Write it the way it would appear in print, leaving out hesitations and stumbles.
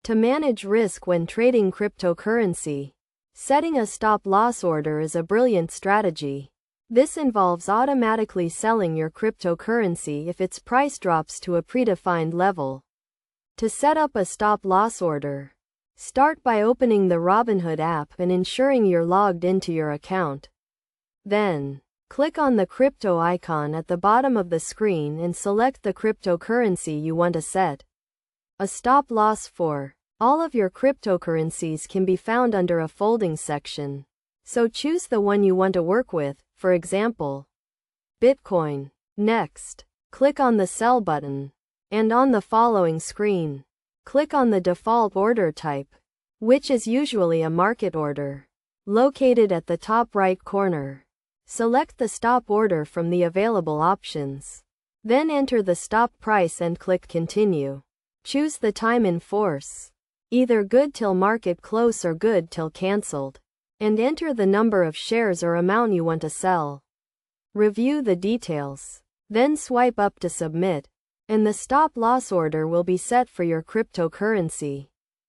To manage risk when trading cryptocurrency, setting a stop-loss order is a brilliant strategy. This involves automatically selling your cryptocurrency if its price drops to a predefined level. To set up a stop-loss order, start by opening the Robinhood app and ensuring you're logged into your account. Then, click on the crypto icon at the bottom of the screen and select the cryptocurrency you want to set a stop loss for. All of your cryptocurrencies can be found under a folding section, so choose the one you want to work with, for example, Bitcoin. Next, click on the Sell button, and on the following screen, click on the default order type, which is usually a market order. Located at the top right corner, select the stop order from the available options. Then enter the stop price and click Continue. Choose the time in force, either good till market close or good till cancelled, and enter the number of shares or amount you want to sell. Review the details, then swipe up to submit, and the stop loss order will be set for your cryptocurrency.